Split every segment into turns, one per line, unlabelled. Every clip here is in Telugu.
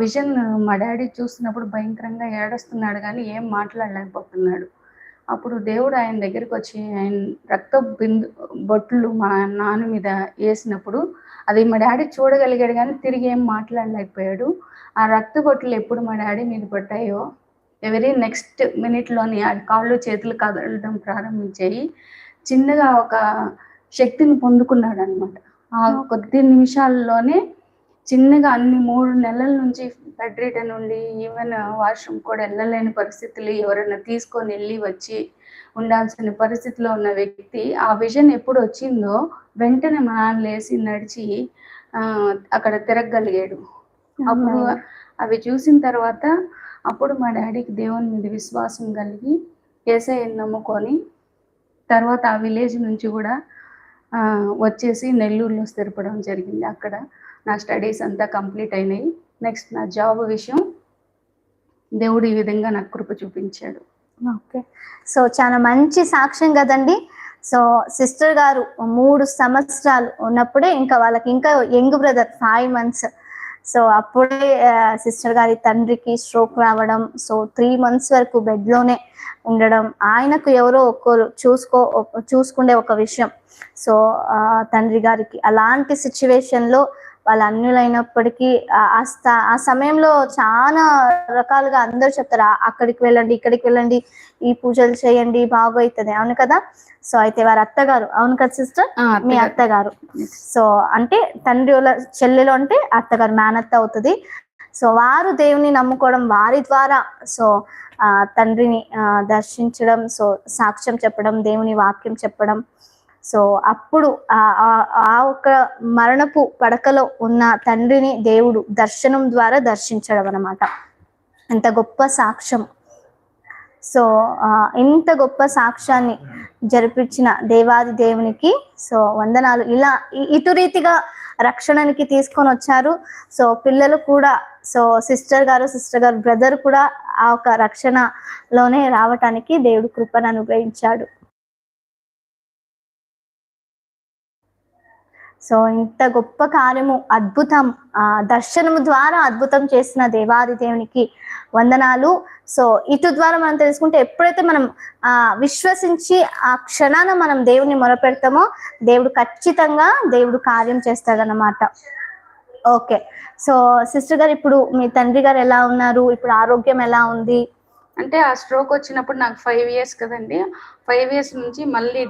విజన్ మా డాడీ చూస్తున్నప్పుడు భయంకరంగా ఏడుస్తున్నాడు కానీ ఏం మాట్లాడలేకపోతున్నాడు. అప్పుడు దేవుడు ఆయన దగ్గరికి వచ్చి ఆయన బొట్లు మా నాన్న మీద వేసినప్పుడు అది మా డాడీ చూడగలిగాడు కానీ తిరిగి ఏం మాట్లాడలేకపోయాడు. ఆ రక్త బొట్లు ఎప్పుడు మా డాడీ మీద పడ్డాయో ఎవరీ నెక్స్ట్ మినిట్లోని ఆ కాళ్ళు చేతులు కదలడం ప్రారంభించాయి. చిన్నగా ఒక శక్తిని పొందుకున్నాడు అనమాట. ఆ కొద్ది నిమిషాల్లోనే చిన్నగా అన్ని 3 నెలల నుంచి బెడ్ రిడన్ ఉండి ఈవెన్ వాష్రూమ్ కూడా వెళ్ళలేని పరిస్థితులు, ఎవరైనా తీసుకొని వెళ్ళి వచ్చి ఉండాల్సిన పరిస్థితిలో ఉన్న వ్యక్తి ఆ విజన్ ఎప్పుడు వచ్చిందో వెంటనే మా నాన్న లేచి నడిచి అక్కడ తిరగగలిగాడు. అప్పుడు అవి చూసిన తర్వాత అప్పుడు మా డాడీకి దేవుని మీద విశ్వాసం కలిగి యేసయ్యని నమ్ముకొని తర్వాత ఆ విలేజ్ నుంచి కూడా వచ్చేసి నెల్లూరులో స్థిరపడడం జరిగింది. అక్కడ నా స్టడీస్ అంతా కంప్లీట్ అయినాయి. నెక్స్ట్ నా జాబ్ విషయం దేవుడు ఈ విధంగా నాకు కృప చూపించాడు.
ఓకే, సో చాలా మంచి సాక్ష్యం కదండి. సో సిస్టర్ గారు 3 సంవత్సరాలు ఉన్నప్పుడే ఇంకా వాళ్ళకి ఇంకా యంగ్ బ్రదర్ 5 months. సో అప్పుడే సిస్టర్ గారి తండ్రికి స్ట్రోక్ రావడం. సో 3 months వరకు బెడ్లోనే ఉండడం. ఆయనకు ఎవరో ఒక్కరు చూసుకుండే ఒక విషయం. సో తండ్రి గారికి అలాంటి సిచ్యువేషన్లో వాళ్ళ అన్యులైనప్పటికీ ఆ సమయంలో చాలా రకాలుగా అందరూ చెప్తారు, అక్కడికి వెళ్ళండి, ఇక్కడికి వెళ్ళండి, ఈ పూజలు చేయండి, బాగోవుతుంది. అవును కదా. సో అయితే వారి అత్తగారు, అవును కదా సిస్టర్, మీ అత్తగారు, సో అంటే తండ్రి వాళ్ళ చెల్లెలు అంటే అత్తగారు మేనత్త అవుతుంది. సో వారు దేవుని నమ్ముకోవడం, వారి ద్వారా సో తండ్రిని దర్శించడం, సో సాక్ష్యం చెప్పడం, దేవుని వాక్యం చెప్పడం. సో అప్పుడు ఆ ఒక మరణపు పడకలో ఉన్న తండ్రిని దేవుడు దర్శనం ద్వారా దర్శించడం అన్నమాట. ఎంత గొప్ప సాక్ష్యం. సో ఇంత గొప్ప సాక్ష్యాన్ని జరిపించిన దేవాది దేవునికి సో వందనాలు. ఇలా ఇటు రీతిగా రక్షణకి తీసుకొని వచ్చారు. సో పిల్లలు కూడా, సో సిస్టర్ గారు బ్రదర్ కూడా ఆ ఒక రక్షణలోనే రావటానికి దేవుడు కృపను అనుగ్రహించాడు. సో ఇంత గొప్ప కార్యము, అద్భుతం, దర్శనము ద్వారా అద్భుతం చేసిన దేవాది దేవునికి వందనాలు. సో ఇటు ద్వారా మనం తెలుసుకుంటే, ఎప్పుడైతే మనం విశ్వసించి ఆ క్షణాన మనం దేవుని మొరపెడతామో దేవుడు ఖచ్చితంగా కార్యం చేస్తాడనమాట. ఓకే, సో సిస్టర్ గారు, ఇప్పుడు మీ తండ్రి గారు ఎలా ఉన్నారు? ఇప్పుడు ఆరోగ్యం ఎలా ఉంది?
అంటే ఆ స్ట్రోక్ వచ్చినప్పుడు నాకు 5 years కదండి. 5 years నుంచి మళ్ళీ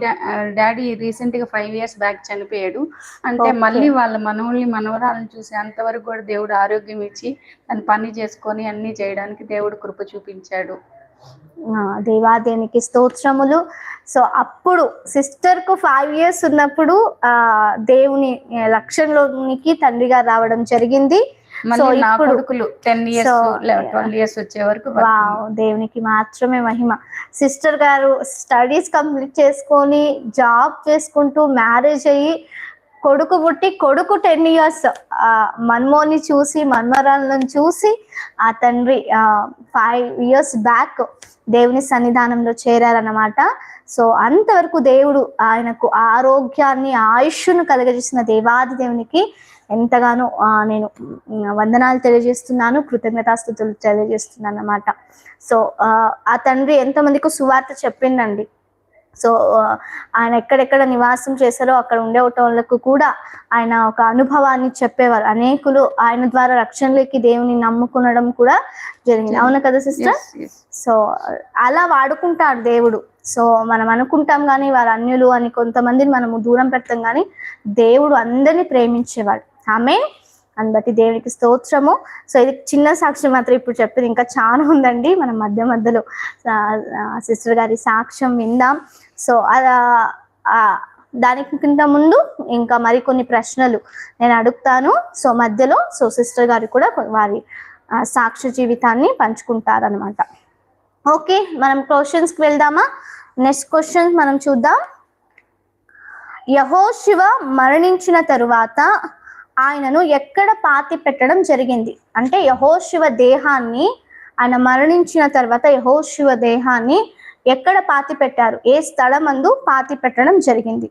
డాడీ రీసెంట్గా 5 years బ్యాక్ చనిపోయాడు. అంటే మళ్ళీ వాళ్ళ మనవరాలను చూసి అంతవరకు కూడా దేవుడు ఆరోగ్యం ఇచ్చి తను పని చేసుకొని అన్ని చేయడానికి దేవుడు కృప చూపించాడు.
దేవాదేవునికి స్తోత్రములు. సో అప్పుడు సిస్టర్ కు 5 years ఉన్నప్పుడు దేవుని రక్షణలోనికి తండ్రి గారు రావడం జరిగింది. సో ఇప్పుడు
10 years 12 years వచ్చే వరకు
దేవునికి మాత్రమే మహిమ. సిస్టర్ గారు స్టడీస్ కంప్లీట్ చేసుకొని జాబ్ చేసుకుంటూ మ్యారేజ్ అయ్యి కొడుకు పుట్టి, కొడుకు 10 years మన్మోని చూసి, మన్మరాలను చూసి ఆ తండ్రి 5 years బ్యాక్ దేవుని సన్నిధానంలో చేరారన్నమాట. సో అంతవరకు దేవుడు ఆయనకు ఆరోగ్యాన్ని, ఆయుష్ను కలగజేసిన దేవాది దేవునికి ఎంతగానో నేను వందనాలు తెలియజేస్తున్నాను, కృతజ్ఞతాస్తుతులు తెలియజేస్తున్నాను అన్నమాట. సో ఆ తండ్రి ఎంతమందికి సువార్త చెప్పిండండి. సో ఆయన ఎక్కడెక్కడ నివాసం చేశారో అక్కడ ఉండే వాళ్ళకు కూడా ఆయన ఒక అనుభవాన్ని చెప్పేవారు. అనేకులు ఆయన ద్వారా రక్షణలోకి దేవుని నమ్ముకునడం కూడా జరిగింది. అవును కదా సిస్టర్? సో అలా వాడుకుంటాడు దేవుడు. సో మనం అనుకుంటాం కానీ వారు అన్యులు అని కొంతమందిని మనము దూరం పెడతాం, కానీ దేవుడు అందరినీ ప్రేమించేవాడు. ఆమేన్. అని బట్టి దేవునికి స్తోత్రము. సో ఇది చిన్న సాక్ష్యం మాత్రం ఇప్పుడు చెప్పింది, ఇంకా చాలా ఉందండి. మనం మధ్యలో సిస్టర్ గారి సాక్ష్యం విందాం. సో దానికి కింద ముందు ఇంకా మరికొన్ని ప్రశ్నలు నేను అడుగుతాను. సో మధ్యలో సో సిస్టర్ గారు కూడా వారి సాక్ష్య జీవితాన్ని పంచుకుంటారనమాట. ఓకే, మనం క్వశ్చన్స్కి వెళ్దామా? నెక్స్ట్ క్వశ్చన్ మనం చూద్దాం. యెహోషువ మరణించిన తరువాత ఆయనను ఎక్కడ పాతి పెట్టడం జరిగింది? అంటే యెహోషువ దేహాన్ని, ఆయన మరణించిన తర్వాత యెహోషువ దేహాన్ని ఎక్కడ పాతి పెట్టారు? ఏ స్థలమందు పాతి పెట్టడం జరిగింది?